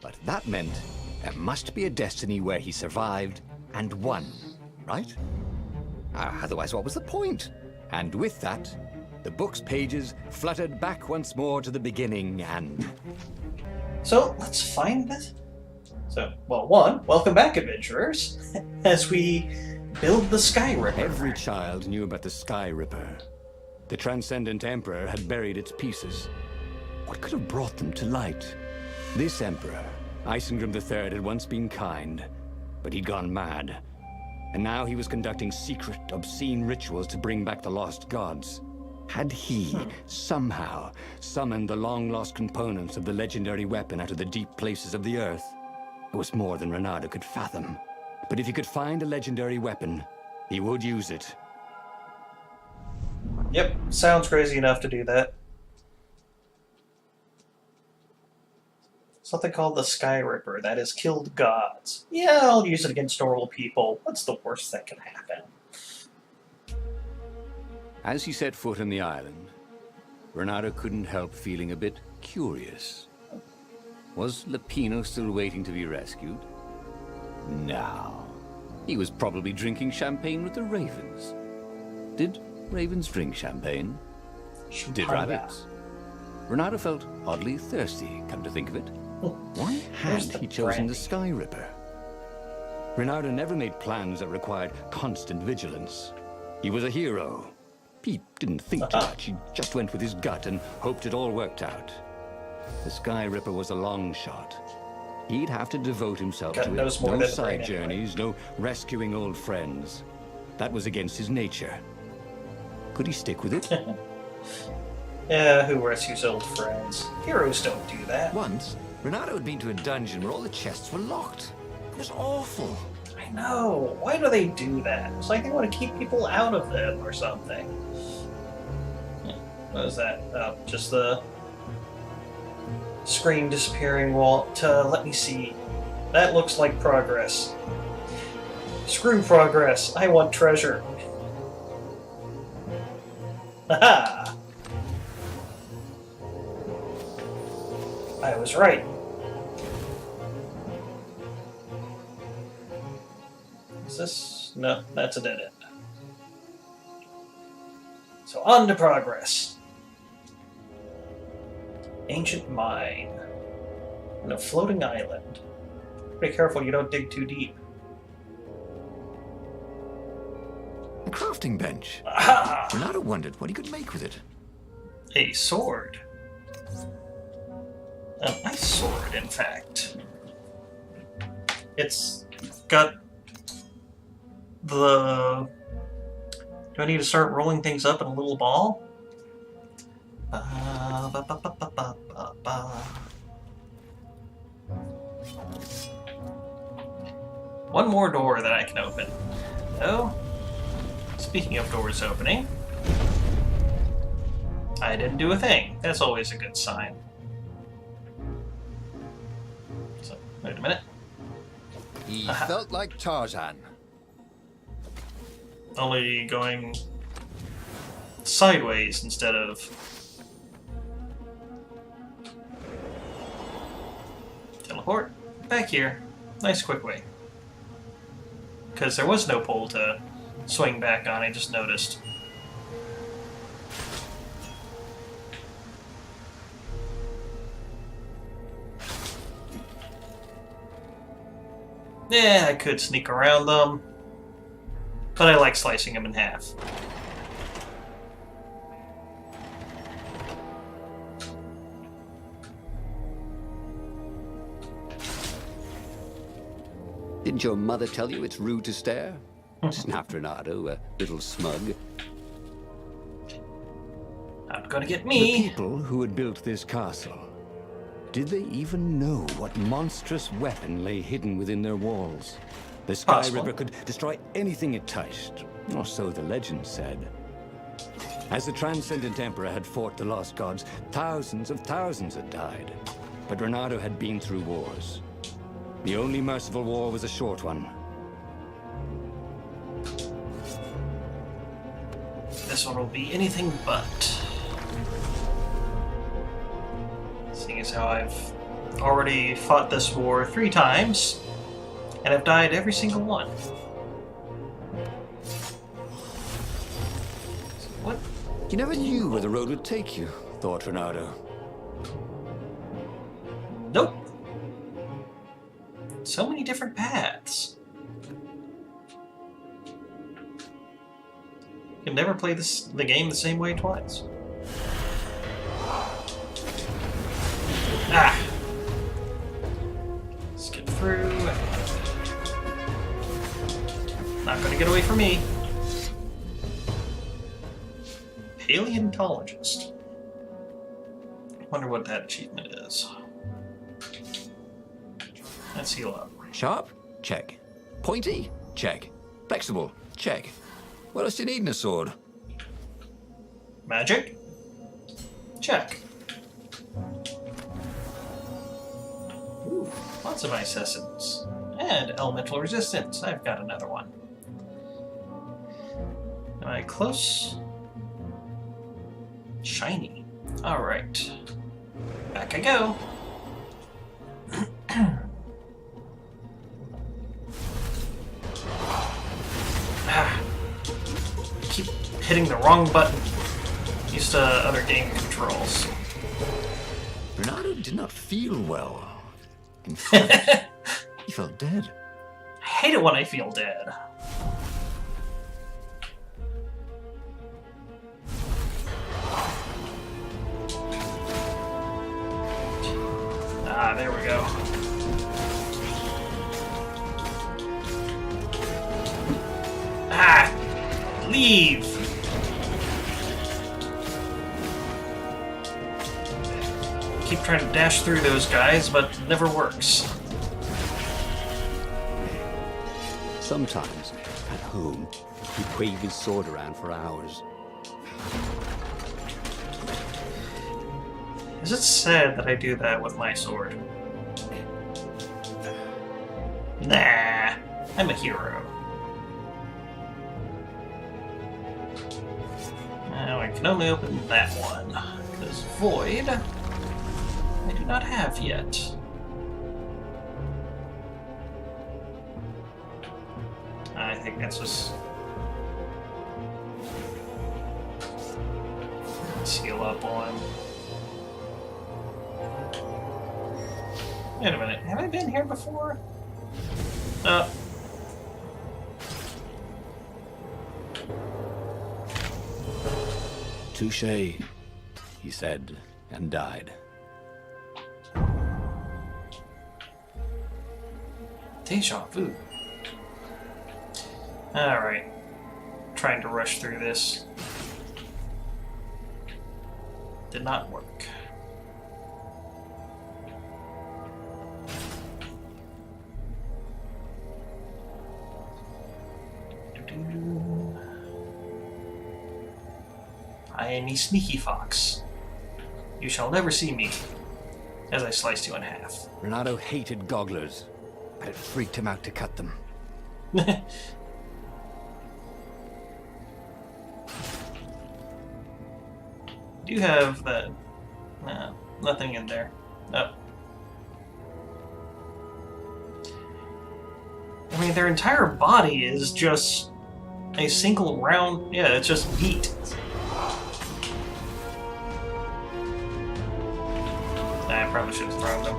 But that meant there must be a destiny where he survived and won, right? Otherwise, what was the point? And with that, the book's pages fluttered back once more to the beginning and... So, let's find it. So, well, one, welcome back, adventurers, as we build the skyripper. Every child knew about the skyripper. The Transcendent Emperor had buried its pieces. What could have brought them to light? This Emperor, Isengrim III, had once been kind, but he'd gone mad. And now he was conducting secret, obscene rituals to bring back the lost gods. Had he, somehow, summoned the long-lost components of the legendary weapon out of the deep places of the earth? It was more than Reynardo could fathom. But if he could find a legendary weapon, he would use it. Yep, sounds crazy enough to do that. Something called the skyripper that has killed gods. Yeah, I'll use it against normal people. What's the worst that can happen? As he set foot on the island, Reynardo couldn't help feeling a bit curious. Was Lapino still waiting to be rescued? No. He was probably drinking champagne with the ravens. Did ravens drink champagne? Did rabbits? Reynardo felt oddly thirsty, come to think of it. Why had he chosen the skyripper? Reynardo never made plans that required constant vigilance. He was a hero. He didn't think too much. He just went with his gut and hoped it all worked out. The skyripper was a long shot. He'd have to devote himself to it. No side journeys, no rescuing old friends. That was against his nature. Could he stick with it? Yeah, who rescues old friends? Heroes don't do that. Once, Reynardo had been to a dungeon where all the chests were locked. It was awful. I know. Why do they do that? It's like they want to keep people out of them or something. What is that? Oh, just the screen disappearing wall. Let me see. That looks like progress. Screw progress. I want treasure. Haha! I was right. Is this? No, that's a dead end. So on to progress. Ancient mine. And a floating island. Be careful you don't dig too deep. A crafting bench. Aha! Reynardo wondered what he could make with it. A sword. A nice sword, in fact. It's got the... Do I need to start rolling things up in a little ball? One more door that I can open. Oh, speaking of doors opening, I didn't do a thing. That's always a good sign. So, wait a minute. He felt like Tarzan. Only going sideways instead of... Teleport back here. Nice quick way. Because there was no pole to swing back on, I just noticed. Yeah, I could sneak around them, but I like slicing them in half. Didn't your mother tell you it's rude to stare? Snapped Reynardo, a little smug. Not gonna get The me. people who had built this castle, did they even know what monstrous weapon lay hidden within their walls? The skyripper could destroy anything it touched, or so the legend said. As the Transcendent Emperor had fought the lost gods, thousands of thousands had died. But Reynardo had been through wars. The only merciful war was a short one. This one will be anything but. Seeing as how I've Already fought this war 3 times, and have died every single one. What? You never knew where the road would take you, thought Renato. Nope. So many different paths. You can never play the game the same way twice. Ah! Let's get through. Not gonna get away from me. Paleontologist. Wonder what that achievement is. Let's heal up. Sharp? Check. Pointy? Check. Flexible? Check. What else do you need in a sword? Magic? Check. Ooh, lots of ice essence. And elemental resistance. I've got another one. Am I close? Shiny. Alright. Back I go. Keep hitting the wrong button. Used to other game controls. Renato did not feel well. In fact, he felt dead. I hate it when I feel dead. Ah, there we go. Ah! Leave! Keep trying to dash through those guys, but it never works. Sometimes, at home, he'd wave his sword around for hours. Is it sad that I do that with my sword? Nah, I'm a hero. Now I can only open that one, because Void I do not have yet. I think that's just... seal up on. Wait a minute, have I been here before? Touché, he said, and died. Deja vu. Alright. Trying to rush through this. Did not work. I am a sneaky fox. You shall never see me, as I sliced you in half. Renato hated gogglers, but it freaked him out to cut them. Do you have that? No, nothing in there. No. I mean, their entire body is just a single round... Yeah, it's just meat. I probably should have thrown them.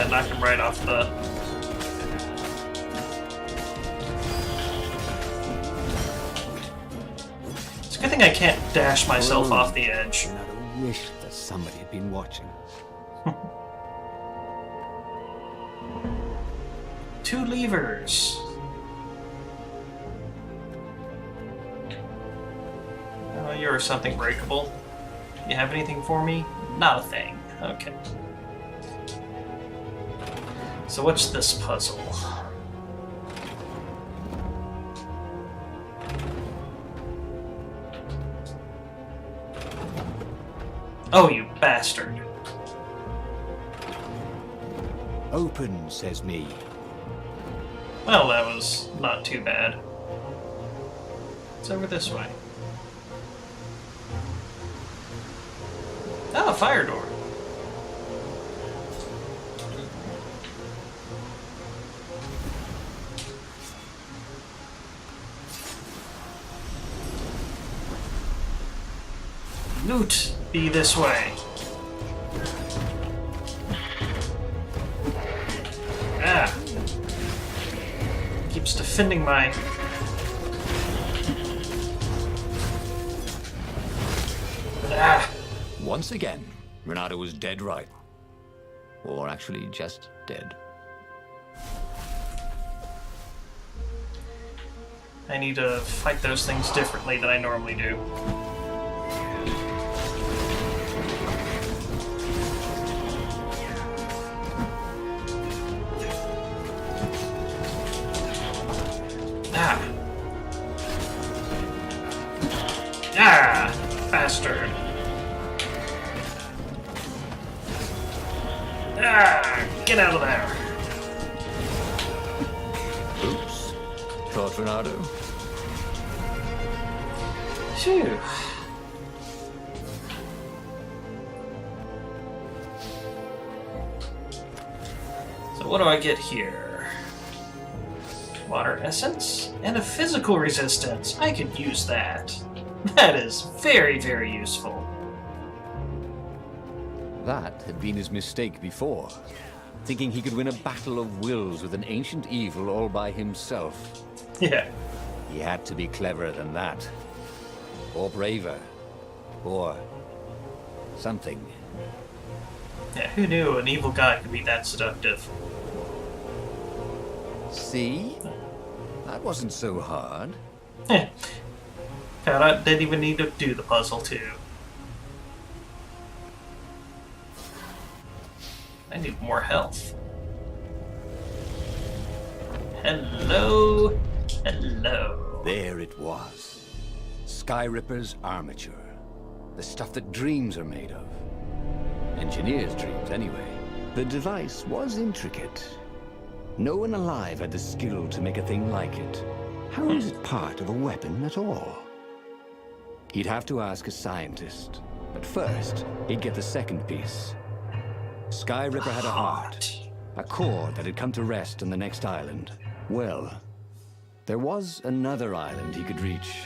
Knocked him right off the... It's a good thing I can't dash myself off the edge. Renato wished that somebody had been watching. 2 levers. You're something breakable. You have anything for me? Not a thing. Okay. So what's this puzzle? Oh, you bastard. Open, says me. Well, that was not too bad. It's over this way. Oh, a fire door. Loot be this way. Ah. Keeps defending my... Ah. Once again, Renato was dead right. Or actually just dead. I need to fight those things differently than I normally do. Ah! Ah! Bastard! Ah! Get out of there! Oops. Thought Renato. Phew. So what do I get here? Water essence and a physical resistance. I could use that. That is very, very useful. That had been his mistake before. Thinking he could win a battle of wills with an ancient evil all by himself. Yeah. He had to be cleverer than that. Or braver. Or... something. Yeah, who knew an evil god could be that seductive? See? That wasn't so hard. Heh. Found out didn't even need to do the puzzle, too. I need more health. Hello? Hello. There it was. Skyripper's armature. The stuff that dreams are made of. Engineers' dreams, anyway. The device was intricate. No one alive had the skill to make a thing like it. How is it part of a weapon at all? He'd have to ask a scientist. But first, he'd get the second piece. Skyripper had a heart. A core that had come to rest on the next island. Well, there was another island he could reach.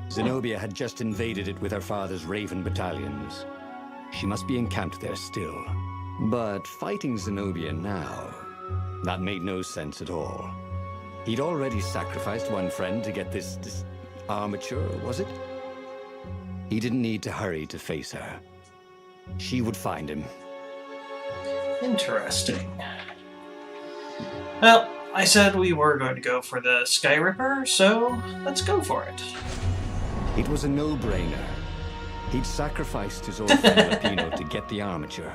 Zenobia had just invaded it with her father's Raven battalions. She must be encamped there still. But fighting Zenobia now, that made no sense at all. He'd already sacrificed one friend to get this armature, was it? He didn't need to hurry to face her. She would find him. Interesting. Well, I said we were going to go for the skyripper, so let's go for it. It was a no-brainer. He'd sacrificed his old friend Lapino to get the armature.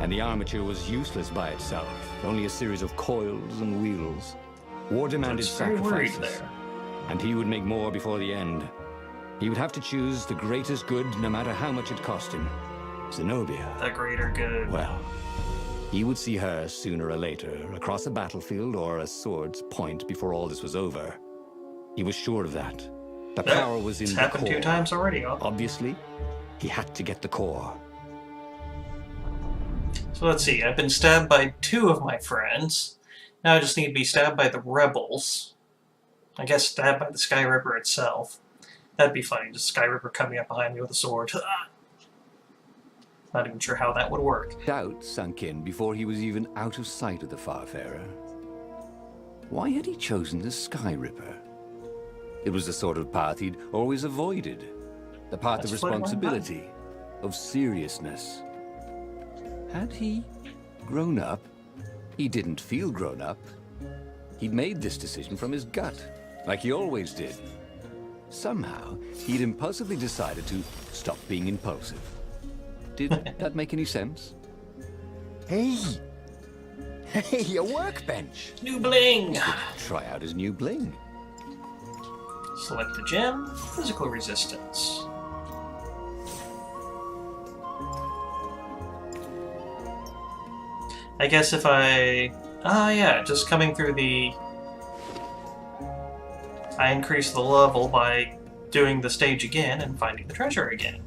And the armature was useless by itself, only a series of coils and wheels. War demanded sacrifices, there. and he would make more before the end. He would have to choose the greatest good, no matter how much it cost him. Zenobia. The greater good. Well, he would see her sooner or later, across a battlefield or a sword's point before all this was over. He was sure of that. The power was in the core. It's happened 2 times already, huh? Obviously, he had to get the core. So let's see, I've been stabbed by 2 of my friends. Now I just need to be stabbed by the rebels. I guess stabbed by the skyripper itself. That'd be funny, just skyripper coming up behind me with a sword. Not even sure how that would work. Doubt sunk in before he was even out of sight of the Farfarer. Why had he chosen the skyripper? It was the sort of path he'd always avoided. The path of responsibility, of seriousness. Had he grown up? He didn't feel grown up. He'd made this decision from his gut, like he always did. Somehow, he'd impulsively decided to stop being impulsive. Did that make any sense? Hey! Hey, a workbench! New bling! Try out his new bling. Select the gem, physical resistance. I guess if I... Ah, yeah, just coming through the... I increase the level by doing the stage again and finding the treasure again.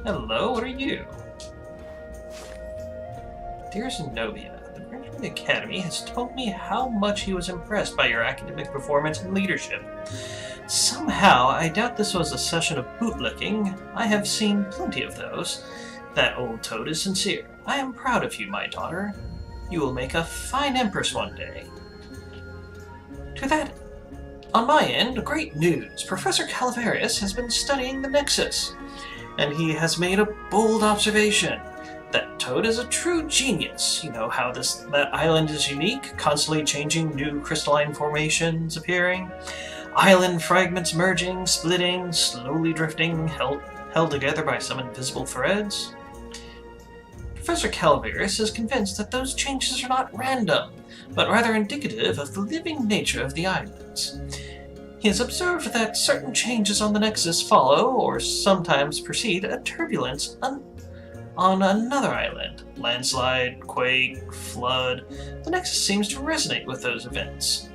Hello, what are you? Dear Zenobia, the Director of the Academy has told me how much he was impressed by your academic performance and leadership. Somehow, I doubt this was a session of bootlicking. I have seen plenty of those. That old toad is sincere. I am proud of you, my daughter. You will make a fine empress one day. To that, on my end, great news. Professor Calaverius has been studying the Nexus, and he has made a bold observation. That toad is a true genius. You know how that island is unique, constantly changing, new crystalline formations appearing, island fragments merging, splitting, slowly drifting, held together by some invisible threads. Professor Calaverius is convinced that those changes are not random, but rather indicative of the living nature of the islands. He has observed that certain changes on the Nexus follow, or sometimes precede, a turbulence on another island. Landslide, quake, flood. The Nexus seems to resonate with those events.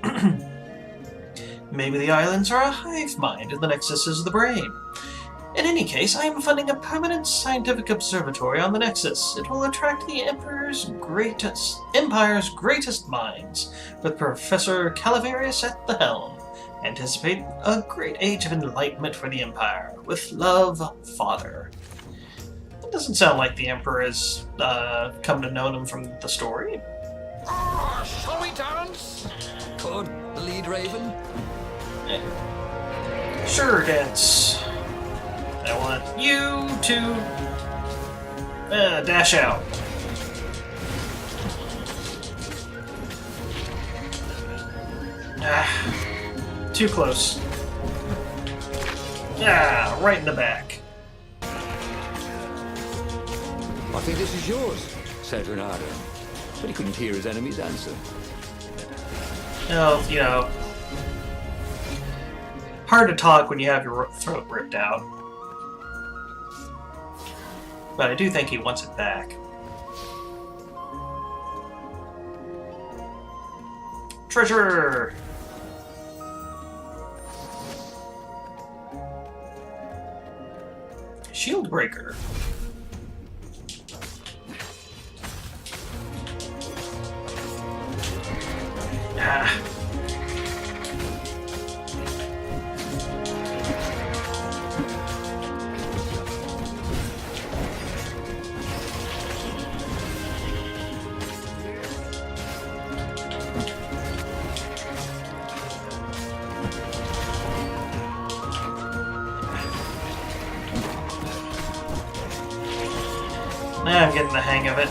Maybe the islands are a hive mind and the Nexus is the brain. In any case, I am funding a permanent scientific observatory on the Nexus. It will attract the Empire's greatest minds, with Professor Calaverius at the helm. Anticipate a great age of enlightenment for the Empire. With love, Father. That doesn't sound like the Emperor has come to know him from the story. Shall we dance? Could the lead raven? Sure, dance. I want you to dash out. Too close. Right in the back. I think this is yours, said Renato. But he couldn't hear his enemy's answer. Well, you know, hard to talk when you have your throat ripped out. But I do think he wants it back. Treasure! Shield breaker. Now I'm getting the hang of it.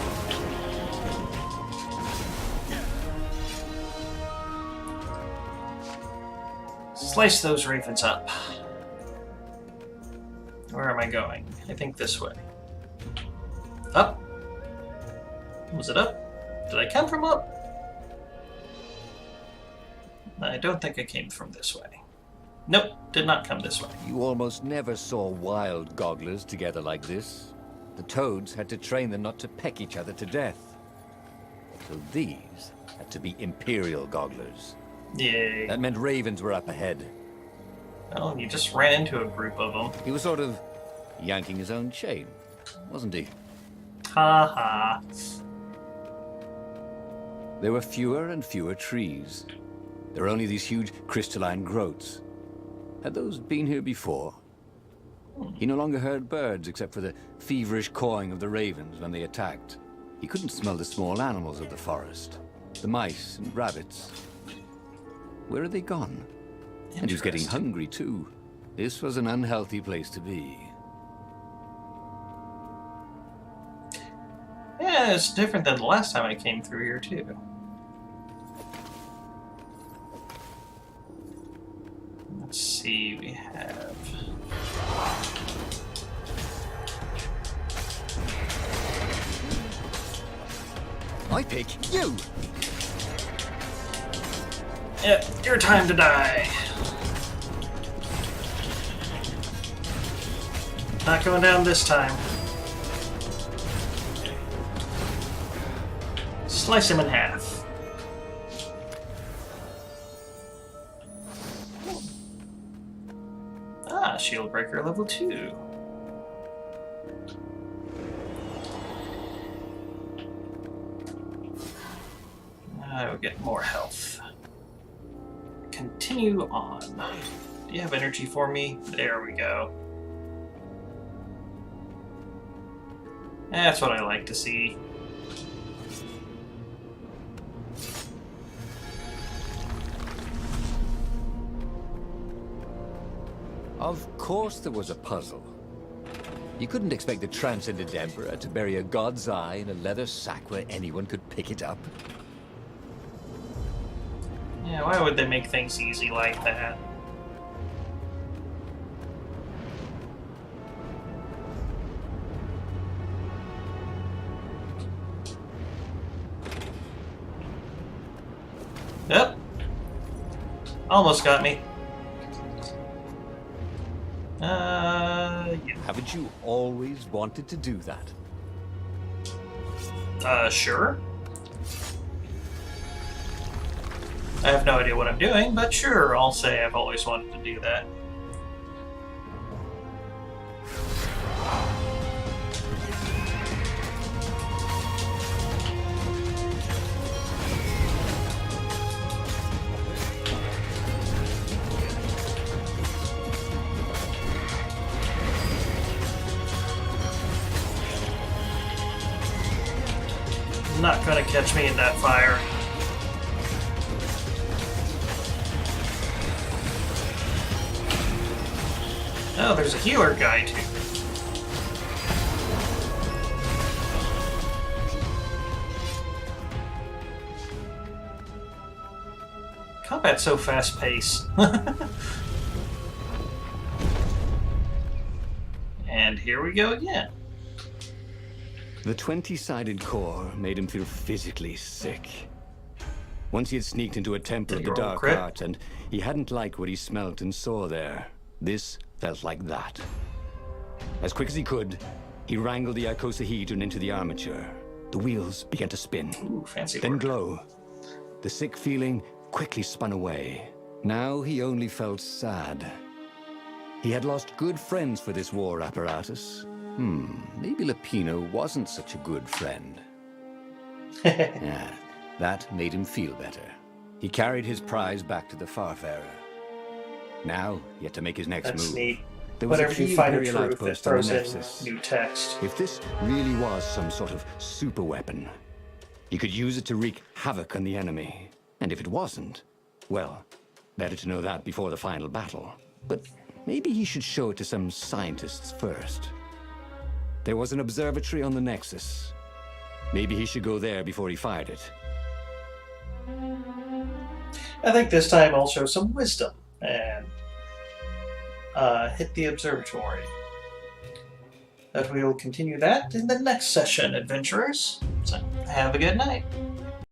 Slice those ravens up. Where am I going? I think this way. Up? Was it up? Did I come from up? I don't think I came from this way. Nope, did not come this way. You almost never saw wild gogglers together like this. The toads had to train them not to peck each other to death. So these had to be Imperial gogglers. Yay. That meant ravens were up ahead. Well, you just ran into a group of them. He was sort of yanking his own chain, wasn't he? Ha ha. There were fewer and fewer trees. There were only these huge crystalline growths. Had those been here before? He no longer heard birds except for the feverish cawing of the ravens when they attacked. He couldn't smell the small animals of the forest. The mice and rabbits. Where had they gone? And he was getting hungry too. This was an unhealthy place to be. Yeah, it's different than the last time I came through here too. Let's see, we have... I pick you! Yeah, your time to die. Not going down this time. Slice him in half. Ah, shield breaker level 2. I will get more health. Continue on. Do you have energy for me? There we go. That's what I like to see. Of course there was a puzzle. You couldn't expect the Transcendent Emperor to bury a god's eye in a leather sack where anyone could pick it up. Yeah, why would they make things easy like that? Yep. Almost got me. Yeah. Haven't you always wanted to do that? Sure. I have no idea what I'm doing, but sure, I'll say I've always wanted to do that. Not gonna catch me in that fire. Oh, there's a healer guy too. Combat's so fast-paced. And here we go again. The 20-sided core made him feel physically sick. Once he had sneaked into a temple of the dark crit? art, and he hadn't liked what he smelt and saw there. This felt like that. As quick as he could, he wrangled the icosahedron into the armature. The wheels began to spin, Ooh, fancy then work. glow. The sick feeling quickly spun away. Now he only felt sad. He had lost good friends for this war apparatus. Maybe Lapino wasn't such a good friend. Yeah, that made him feel better. He carried his prize back to the Farfarer. Now, he had to make his next That's move. neat. There was Whenever a key you find a Imperial truth, it outpost throws on the in Nexus. new text. If this really was some sort of super weapon, he could use it to wreak havoc on the enemy. And if it wasn't, well, better to know that before the final battle. But maybe he should show it to some scientists first. There was an observatory on the Nexus. Maybe he should go there before he fired it. I think this time I'll show some wisdom and hit the observatory. But we'll continue that in the next session, adventurers. So, have a good night.